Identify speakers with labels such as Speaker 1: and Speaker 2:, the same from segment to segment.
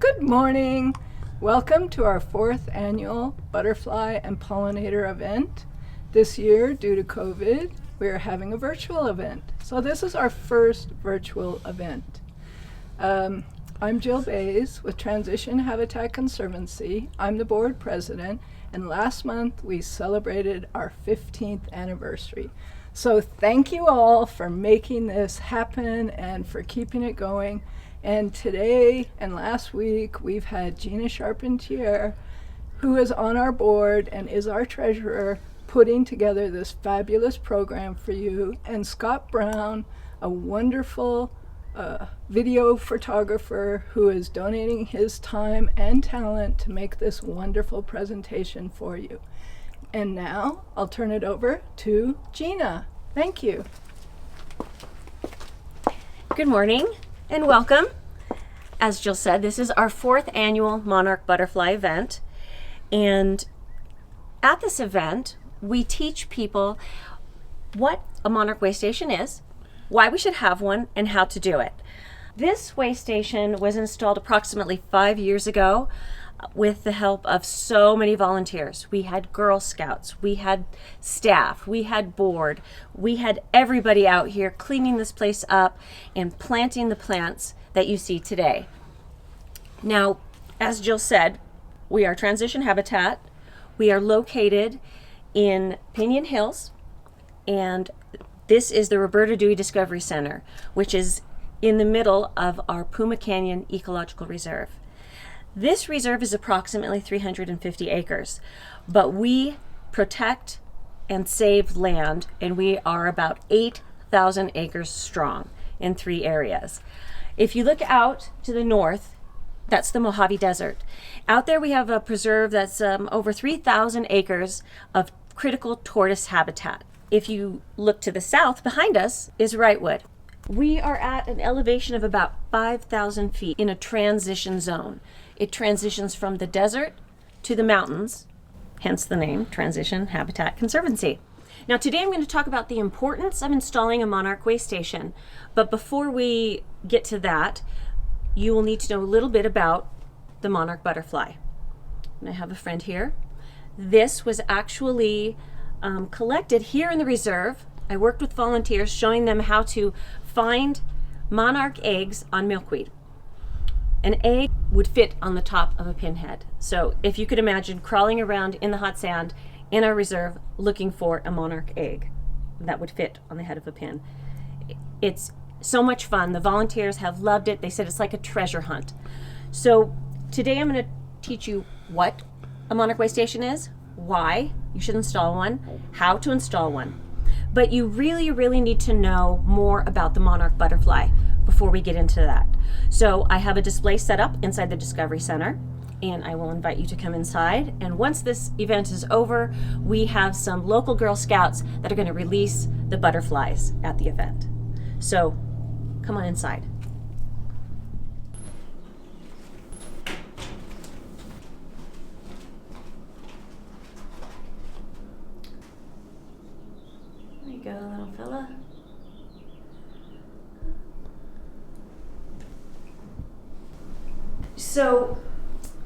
Speaker 1: Good morning. Welcome to our 4th annual Butterfly and Pollinator event. This year, due to COVID, we are having a virtual event. So this is our first virtual event. I'm Jill Bays with Transition Habitat Conservancy. I'm the board president, and last month we celebrated our 15th anniversary. So thank you all for making this happen and for keeping it going. And today and last week, we've had Gina Charpentier, who is on our board and is our treasurer, putting together this fabulous program for you, and Scott Brown, a wonderful video photographer who is donating his time and talent to make this wonderful presentation for you. And now I'll turn it over to Gina. Thank you.
Speaker 2: Good morning and welcome. As Jill said, this is our 4th annual Monarch Butterfly event. And at this event, we teach people what a Monarch Waystation is, why we should have one, and how to do it. This waystation was installed approximately 5 years ago with the help of so many volunteers. We had Girl Scouts, we had staff, we had board, we had everybody out here cleaning this place up and planting the plants that you see today. Now, as Jill said, we are Transition Habitat. We are located in Pinion Hills, and this is the Roberta Dewey Discovery Center, which is in the middle of our Puma Canyon Ecological Reserve. This reserve is approximately 350 acres, but we protect and save land, and we are about 8,000 acres strong in 3 areas. If you look out to the north, that's the Mojave Desert. Out there we have a preserve that's over 3,000 acres of critical tortoise habitat. If you look to the south, behind us is Wrightwood. We are at an elevation of about 5,000 feet in a transition zone. It transitions from the desert to the mountains, hence the name Transition Habitat Conservancy. Now today I'm going to talk about the importance of installing a Monarch Waystation, but before we get to that, you will need to know a little bit about the Monarch butterfly. And I have a friend here. This was actually collected here in the reserve. I worked with volunteers showing them how to find monarch eggs on milkweed. An egg would fit on the top of a pinhead. So if you could imagine crawling around in the hot sand in our reserve looking for a monarch egg that would fit on the head of a pin. It's so much fun. The volunteers have loved it. They said it's like a treasure hunt. So today I'm going to teach you what a Monarch Waystation is, why you should install one, how to install one. But you really need to know more about the Monarch butterfly before we get into that. So I have a display set up inside the Discovery Center, and I will invite you to come inside. And once this event is over, we have some local Girl Scouts that are going to release the butterflies at the event. So come on inside. There you go, little fella. So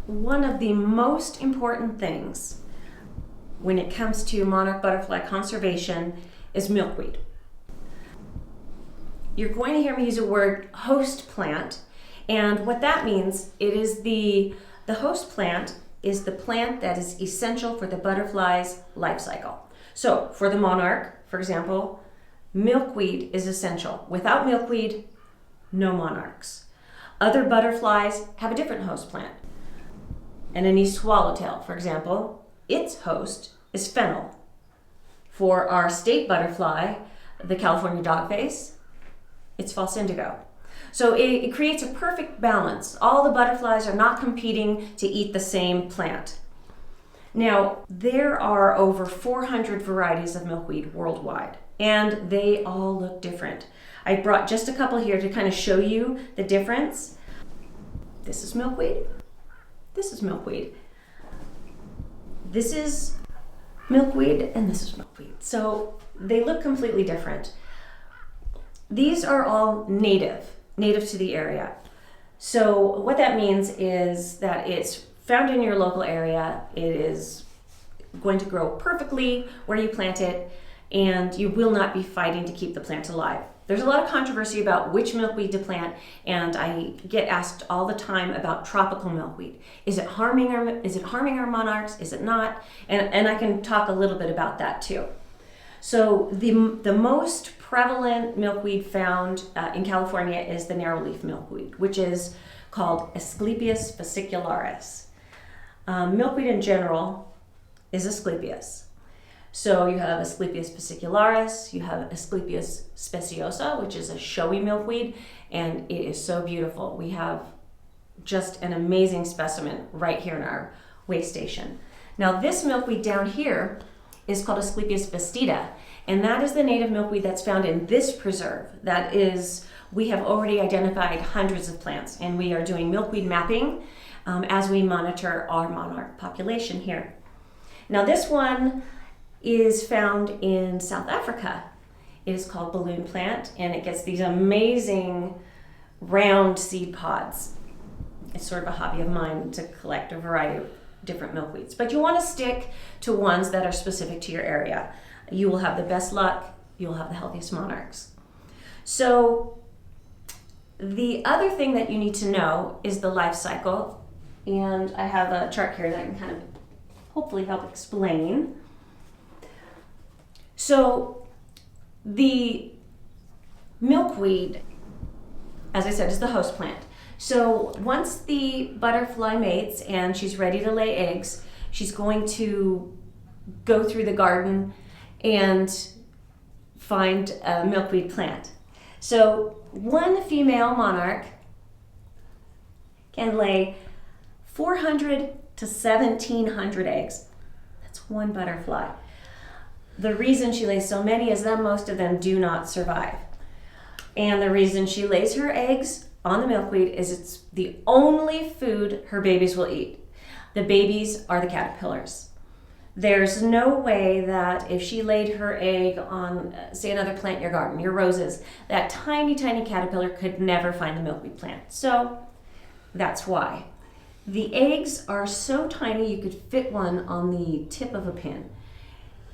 Speaker 2: one of the most important things when it comes to monarch butterfly conservation is milkweed. You're going to hear me use a word, host plant, and what that means, it is the host plant is the plant that is essential for the butterfly's life cycle. So for the monarch, for example, milkweed is essential. Without milkweed, no monarchs. Other butterflies have a different host plant. An Anise swallowtail, for example, its host is fennel. For our state butterfly, the California dogface, it's false indigo. So it creates a perfect balance. All the butterflies are not competing to eat the same plant. Now, there are over 400 varieties of milkweed worldwide, and they all look different. I brought just a couple here to kind of show you the difference. This is milkweed. This is milkweed. This is milkweed, and this is milkweed. So they look completely different. These are all native to the area. So what that means is that it's found in your local area. It is going to grow perfectly where you plant it, and you will not be fighting to keep the plant alive. There's a lot of controversy about which milkweed to plant, and I get asked all the time about tropical milkweed. Is it harming our monarchs? Is it not? And I can talk a little bit about that too. So the most prevalent milkweed found in California is the narrowleaf milkweed, which is called Asclepias fascicularis. Milkweed in general is Asclepias. So you have Asclepias fascicularis, you have Asclepias speciosa, which is a showy milkweed, and it is so beautiful. We have just an amazing specimen right here in our waystation. Now this milkweed down here is called Asclepias vestita, and that is the native milkweed that's found in this preserve. That is, we have already identified hundreds of plants, and we are doing milkweed mapping as we monitor our monarch population here. Now this one is found in South Africa. It is called balloon plant, and it gets these amazing round seed pods. It's sort of a hobby of mine to collect a variety of different milkweeds, but you want to stick to ones that are specific to your area. You will have the best luck, you'll have the healthiest monarchs. So the other thing that you need to know is the life cycle, and I have a chart here that I can kind of hopefully help explain. So the milkweed, as I said, is the host plant. So once the butterfly mates and she's ready to lay eggs, she's going to go through the garden and find a milkweed plant. So one female monarch can lay 400 to 1,700 eggs. That's one butterfly. The reason she lays so many is that most of them do not survive. And the reason she lays her eggs on the milkweed is it's the only food her babies will eat. The babies are the caterpillars. There's no way that if she laid her egg on, say, another plant in your garden, your roses, that tiny, tiny caterpillar could never find the milkweed plant. So that's why. The eggs are so tiny you could fit one on the tip of a pin.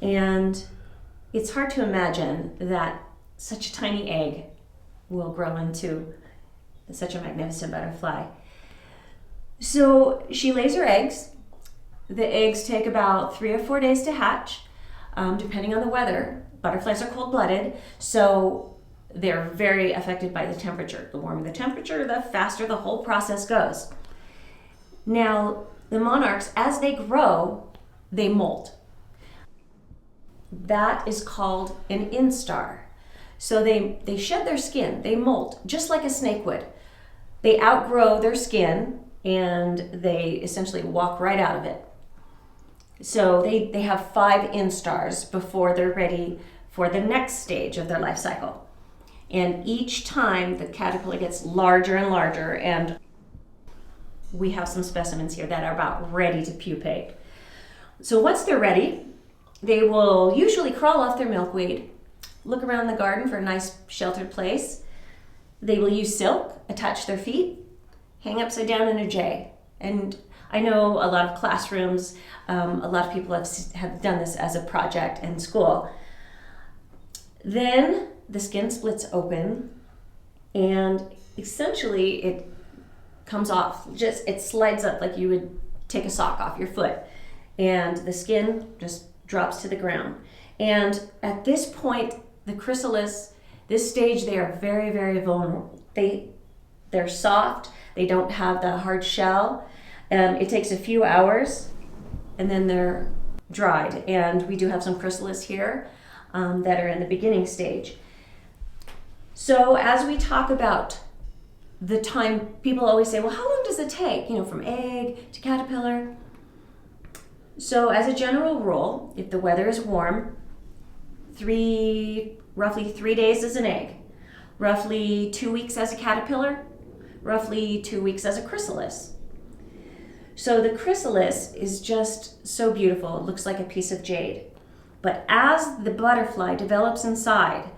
Speaker 2: And it's hard to imagine that such a tiny egg will grow into such a magnificent butterfly. So she lays her eggs. The eggs take about 3 or 4 days to hatch, depending on the weather. Butterflies are cold-blooded, so they're very affected by the temperature. The warmer the temperature, the faster the whole process goes. Now, the monarchs, as they grow, they molt. That is called an instar. So they shed their skin, they molt, just like a snake would. They outgrow their skin and they essentially walk right out of it. So they have 5 instars before they're ready for the next stage of their life cycle. And each time the caterpillar gets larger and larger, and we have some specimens here that are about ready to pupate. So once they're ready, they will usually crawl off their milkweed, look around the garden for a nice sheltered place. They will use silk, attach their feet, hang upside down in a J. And I know a lot of classrooms, a lot of people have done this as a project in school. Then the skin splits open and essentially it comes off, it slides up like you would take a sock off your foot, and the skin just drops to the ground. And at this point, the chrysalis, this stage, they are very, very vulnerable. They're soft, they don't have the hard shell. It takes a few hours and then they're dried. And we do have some chrysalis here that are in the beginning stage. So as we talk about the time, people always say, well, how long does it take, from egg to caterpillar? So as a general rule, if the weather is warm, roughly 3 days as an egg, roughly 2 weeks as a caterpillar, roughly 2 weeks as a chrysalis. So the chrysalis is just so beautiful. It looks like a piece of jade. But as the butterfly develops inside,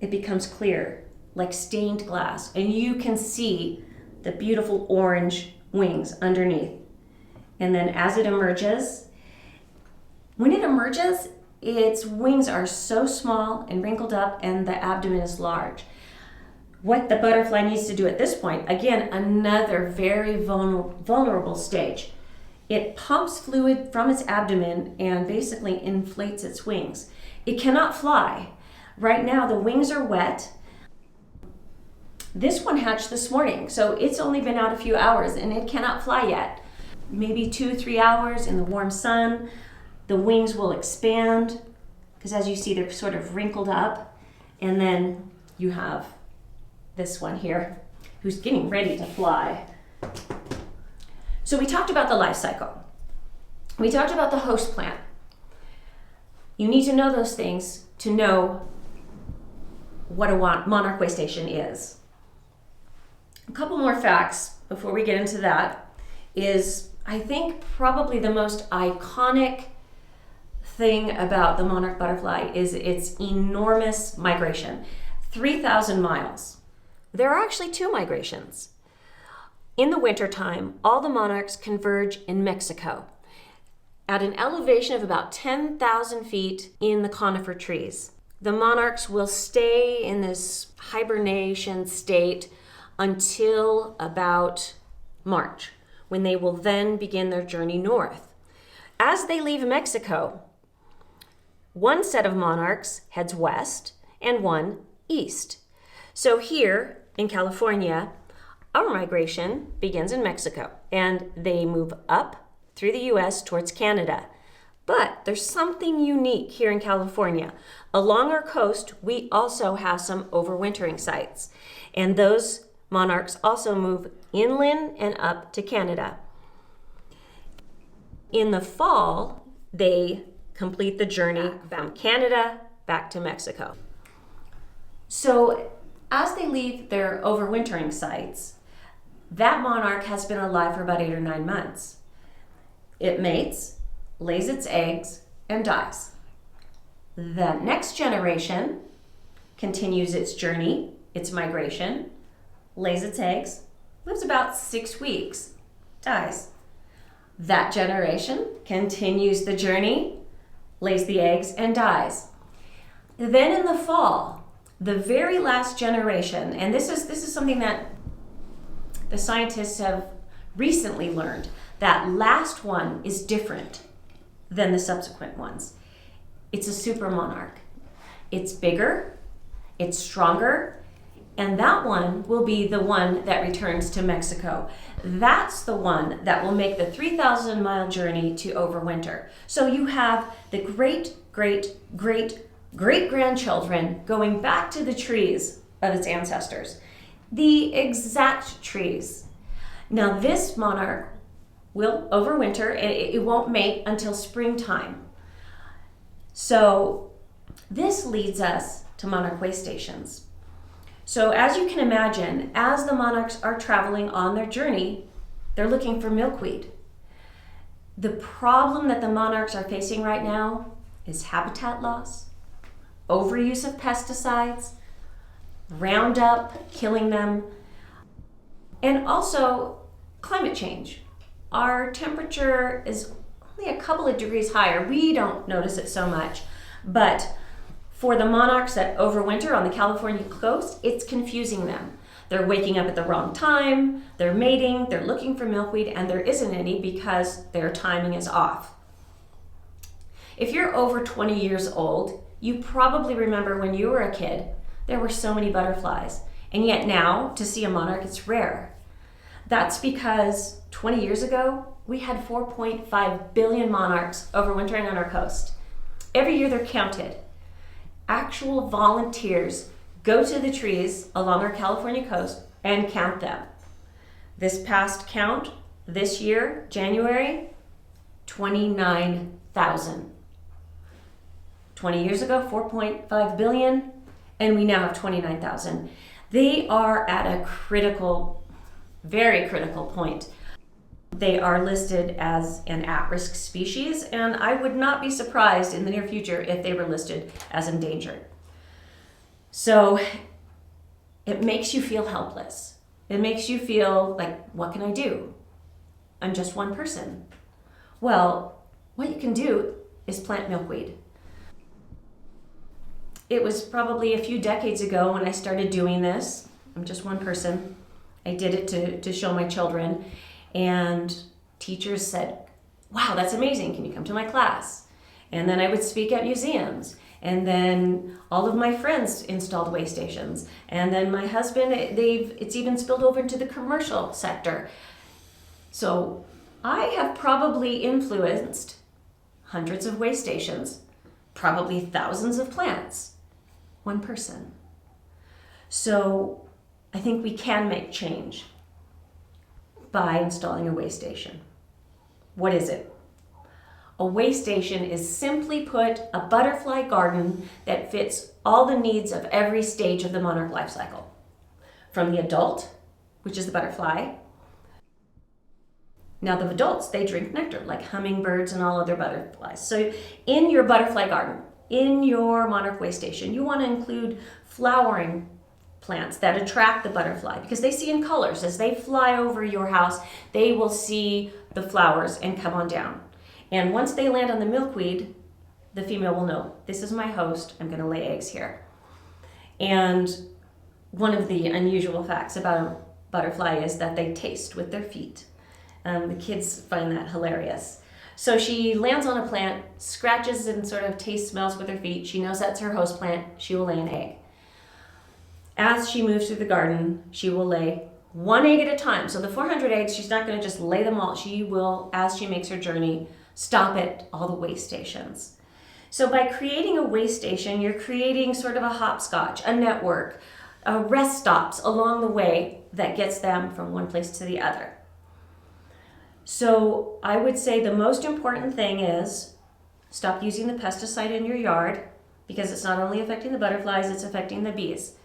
Speaker 2: it becomes clear, like stained glass, and you can see the beautiful orange wings underneath. And then as it emerges, when it emerges, its wings are so small and wrinkled up and the abdomen is large. What the butterfly needs to do at this point, again, another very vulnerable stage. It pumps fluid from its abdomen and basically inflates its wings. It cannot fly. Right now, the wings are wet. This one hatched this morning, so it's only been out a few hours and it cannot fly yet. Maybe 2-3 hours in the warm sun, the wings will expand, because as you see, they're sort of wrinkled up. And then you have this one here, who's getting ready to fly. So we talked about the life cycle. We talked about the host plant. You need to know those things to know what a Monarch Waystation is. A couple more facts before we get into that is, I think, probably the most iconic thing about the monarch butterfly is its enormous migration, 3,000 miles. There are actually 2 migrations. In the wintertime, all the monarchs converge in Mexico at an elevation of about 10,000 feet in the conifer trees. The monarchs will stay in this hibernation state until about March, when they will then begin their journey north. As they leave Mexico, one set of monarchs heads west and one east. So here in California, our migration begins in Mexico and they move up through the US towards Canada. But there's something unique here in California. Along our coast, we also have some overwintering sites, and those monarchs also move inland and up to Canada. In the fall, they complete the journey from Canada back to Mexico. So as they leave their overwintering sites, that monarch has been alive for about 8 or 9 months. It mates, lays its eggs, and dies. The next generation continues its journey, its migration, lays its eggs, lives about 6 weeks, dies. That generation continues the journey, lays the eggs, and dies. Then in the fall, the very last generation, and this is something that the scientists have recently learned, that last one is different than the subsequent ones. It's a super monarch. It's bigger, it's stronger, and that one will be the one that returns to Mexico. That's the one that will make the 3,000-mile journey to overwinter. So you have the great-great-great-great-grandchildren going back to the trees of its ancestors. The exact trees. Now this monarch will overwinter, and it won't mate until springtime. So this leads us to Monarch Waystations. So as you can imagine, as the monarchs are traveling on their journey, they're looking for milkweed. The problem that the monarchs are facing right now is habitat loss, overuse of pesticides, Roundup killing them, and also climate change. Our temperature is only a couple of degrees higher. We don't notice it so much, but for the monarchs that overwinter on the California coast, it's confusing them. They're waking up at the wrong time, they're mating, they're looking for milkweed, and there isn't any because their timing is off. If you're over 20 years old, you probably remember when you were a kid, there were so many butterflies, and yet now to see a monarch, it's rare. That's because 20 years ago, we had 4.5 billion monarchs overwintering on our coast. Every year they're counted. Actual volunteers go to the trees along our California coast and count them. This past count, this year, January, 29,000. 20 years ago, 4.5 billion, and we now have 29,000. They are at a critical, very critical point. They are listed as an at-risk species, and I would not be surprised in the near future if they were listed as endangered. So it makes you feel helpless. It makes you feel like, what can I do? I'm just one person. Well, what you can do is plant milkweed. It was probably a few decades ago when I started doing this. I'm just one person. I did it to show my children, and teachers said, wow, that's amazing. Can you come to my class? And then I would speak at museums. And then all of my friends installed waystations. And then my husband, it's even spilled over into the commercial sector. So I have probably influenced hundreds of waystations, probably thousands of plants. One person. So I think we can make change by installing a waystation. What is it? A waystation is simply put a butterfly garden that fits all the needs of every stage of the monarch life cycle. From the adult, which is the butterfly. Now the adults, they drink nectar like hummingbirds and all other butterflies. So in your butterfly garden, in your monarch waystation, you want to include flowering plants that attract the butterfly because they see in colors. As they fly over your house, they will see the flowers and come on down. And once they land on the milkweed, the female will know, this is my host, I'm going to lay eggs here. And one of the unusual facts about a butterfly is that they taste with their feet. The kids find that hilarious. So she lands on a plant, scratches and sort of taste smells with her feet. She knows that's her host plant. She will lay an egg. As she moves through the garden, she will lay one egg at a time. So the 400 eggs, she's not going to just lay them all. She will, as she makes her journey, stop at all the waystations. So by creating a waystation, you're creating sort of a hopscotch, a network, rest stops along the way that gets them from one place to the other. So I would say the most important thing is stop using the pesticide in your yard because it's not only affecting the butterflies, it's affecting the bees.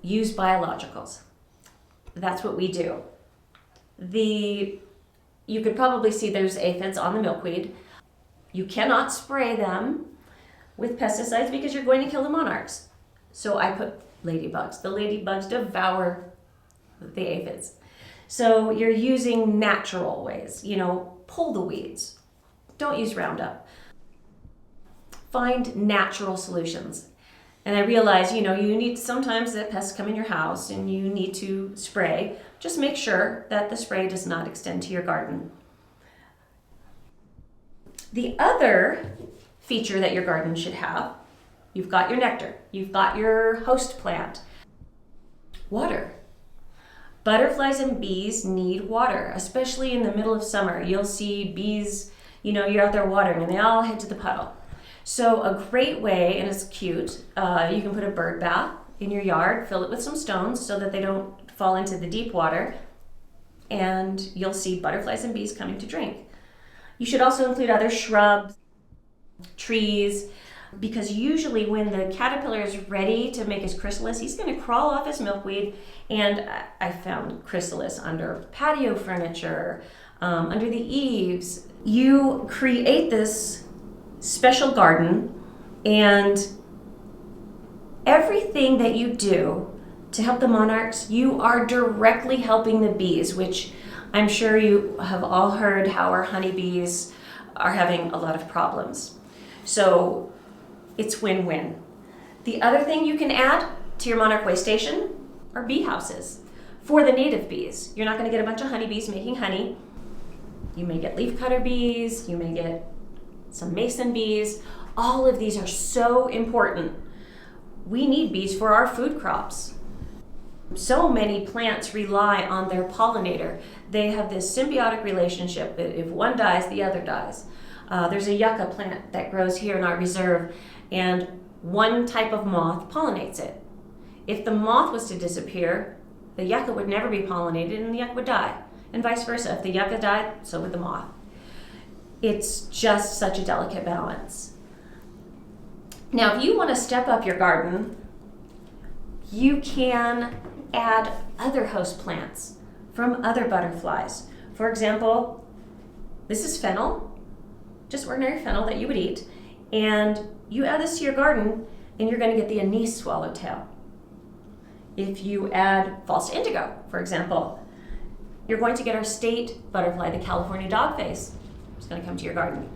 Speaker 2: Use biologicals. That's what we do. You could probably see there's aphids on the milkweed. You cannot spray them with pesticides because you're going to kill the monarchs. So I put ladybugs. The ladybugs devour the aphids. So you're using natural ways, pull the weeds. Don't use Roundup. Find natural solutions. And I realize, you need sometimes that pests come in your house and you need to spray. Just make sure that the spray does not extend to your garden. The other feature that your garden should have, you've got your nectar, you've got your host plant, water. Butterflies and bees need water, especially in the middle of summer. You'll see bees, you're out there watering and they all head to the puddle. So a great way, and it's cute, you can put a bird bath in your yard, fill it with some stones so that they don't fall into the deep water, and you'll see butterflies and bees coming to drink. You should also include other shrubs, trees, because usually when the caterpillar is ready to make his chrysalis, he's going to crawl off his milkweed, and I found chrysalis under patio furniture, under the eaves. You create this special garden, and everything that you do to help the monarchs, you are directly helping the bees, which I'm sure you have all heard how our honeybees are having a lot of problems. So it's win-win. The other thing you can add to your monarch waystation are bee houses for the native bees. You're not going to get a bunch of honeybees making honey. You may get leafcutter bees, you may get some mason bees. All of these are so important. We need bees for our food crops. So many plants rely on their pollinator. They have this symbiotic relationship that if one dies, the other dies. There's a yucca plant that grows here in our reserve, and one type of moth pollinates it. If the moth was to disappear, the yucca would never be pollinated and the yucca would die. And vice versa. If the yucca died, so would the moth. It's just such a delicate balance. Now, if you want to step up your garden, you can add other host plants from other butterflies. For example, this is fennel, just ordinary fennel that you would eat, and you add this to your garden and you're going to get the anise swallowtail. If you add false indigo, for example, you're going to get our state butterfly, the California dogface. It's going to come to your garden.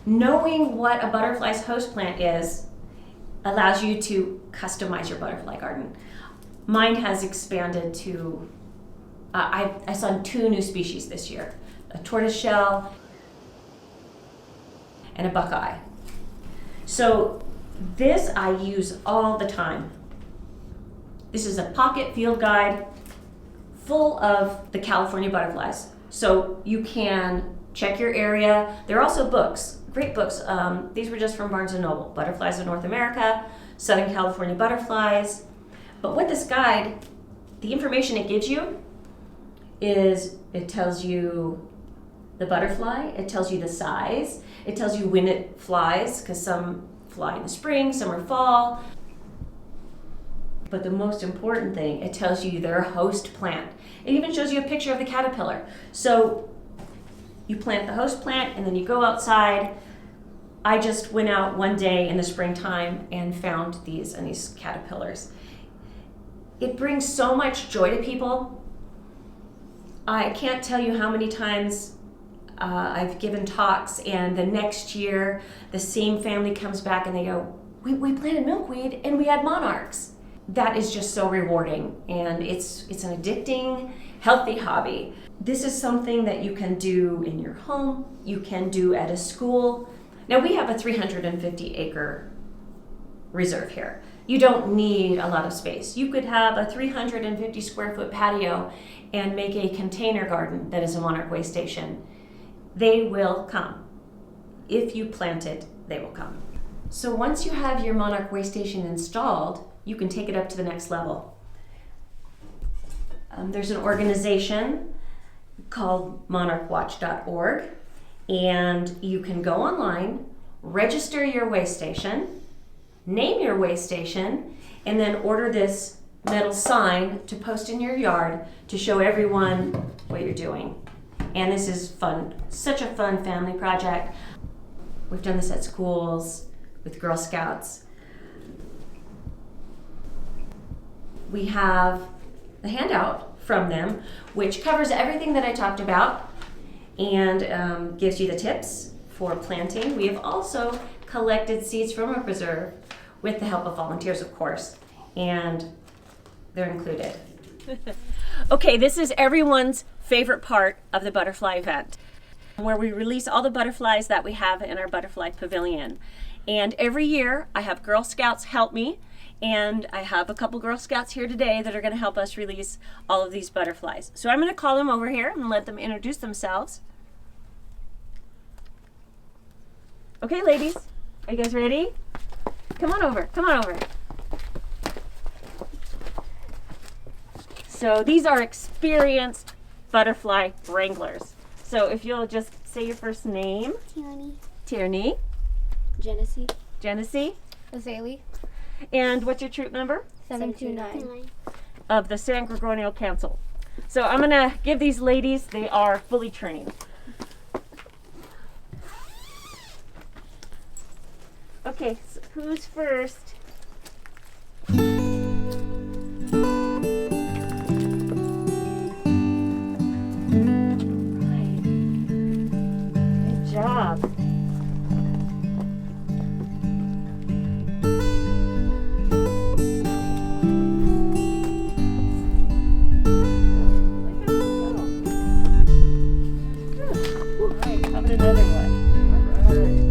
Speaker 2: Knowing what a butterfly's host plant is allows you to customize your butterfly garden. Mine has expanded to, I saw 2 new species this year, a tortoiseshell and a buckeye. So this I use all the time. This is a pocket field guide full of the California butterflies. So you can check your area. There are also books. Great books. These were just from Barnes & Noble. Butterflies of North America, Southern California butterflies. But with this guide, the information it gives you is, it tells you the butterfly, it tells you the size, it tells you when it flies, because some fly in the spring, some are fall. But the most important thing, it tells you their host plant. It even shows you a picture of the caterpillar. So you plant the host plant and then you go outside. I just went out one day in the springtime and found these caterpillars. It brings so much joy to people. I can't tell you how many times I've given talks, and the next year the same family comes back and they go, we planted milkweed and we had monarchs. That is just so rewarding, and it's an addicting, healthy hobby. This is something that you can do in your home, you can do at a school. Now we have a 350-acre reserve here. You don't need a lot of space. You could have a 350 square foot patio and make a container garden that is a Monarch Waystation. They will come. If you plant it, they will come. So once you have your Monarch Waystation installed, you can take it up to the next level. There's an organization called monarchwatch.org, and you can go online, register your waystation, name your waystation, and then order this metal sign to post in your yard to show everyone what you're doing. And this is fun, such a fun family project. We've done this at schools, with Girl Scouts. We have a handout from them which covers everything that I talked about and gives you the tips for planting. We have also collected seeds from a preserve with the help of volunteers, of course, and they're included. Okay, this is everyone's favorite part of the butterfly event, where we release all the butterflies that we have in our butterfly pavilion. And every year I have Girl Scouts help me, and I have a couple Girl Scouts here today that are going to help us release all of these butterflies. So I'm going to call them over here and let them introduce themselves. Okay, ladies, are you guys ready? Come on over, come on over. So these are experienced butterfly wranglers. So if you'll just say your first name.
Speaker 3: Tierney.
Speaker 2: Tierney.
Speaker 3: Genesee.
Speaker 2: Genesee.
Speaker 3: Azalea.
Speaker 2: And what's your troop number?
Speaker 3: 729.
Speaker 2: Of the San Gregorio Council. So I'm going to give these ladies, they are fully trained. Okay, so who's first? Good job. Another one. All right.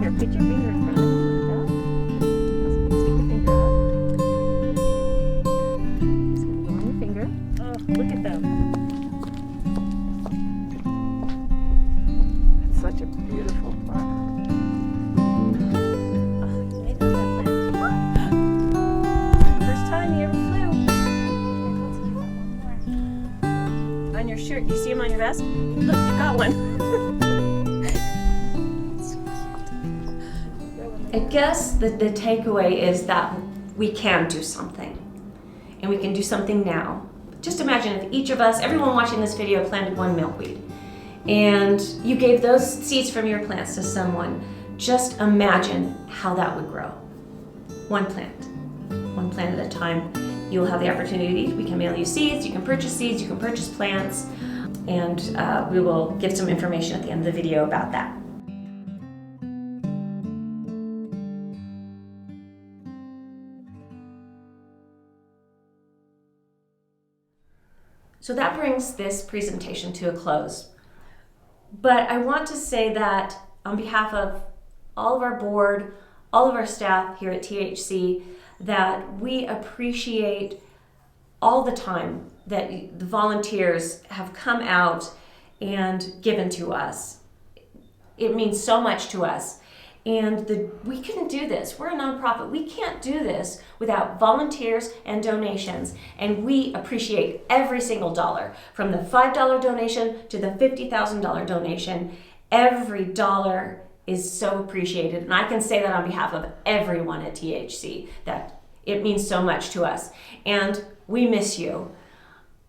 Speaker 2: Here, put your finger in front of it like that. Stick your finger out. It's going to go on your finger. Oh, look at them.
Speaker 1: It's such a beautiful plant.
Speaker 2: First time he ever flew. On your shirt, you see him on your vest? Look, you got one. I guess the takeaway is that we can do something. And we can do something now. Just imagine if each of us, everyone watching this video, planted one milkweed. And you gave those seeds from your plants to someone. Just imagine how that would grow. One plant at a time. You'll have the opportunity, we can mail you seeds, you can purchase plants, and we will give some information at the end of the video about that. So that brings this presentation to a close. But I want to say that on behalf of all of our board, all of our staff here at THC, that we appreciate all the time that the volunteers have come out and given to us. It means so much to us. And we couldn't do this. We're a nonprofit. We can't do this without volunteers and donations. And we appreciate every single dollar, from the $5 donation to the $50,000 donation. Every dollar is so appreciated. And I can say that on behalf of everyone at THC, that it means so much to us. And we miss you.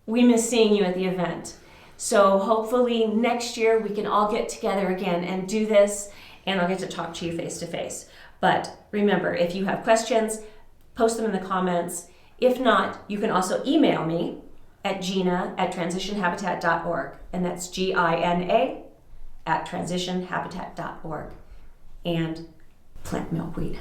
Speaker 2: We miss seeing you at the event. So hopefully next year we can all get together again and do this, and I'll get to talk to you face to face. But remember, if you have questions, post them in the comments. If not, you can also email me at gina@transitionhabitat.org, and that's GINA@transitionhabitat.org, and plant milkweed.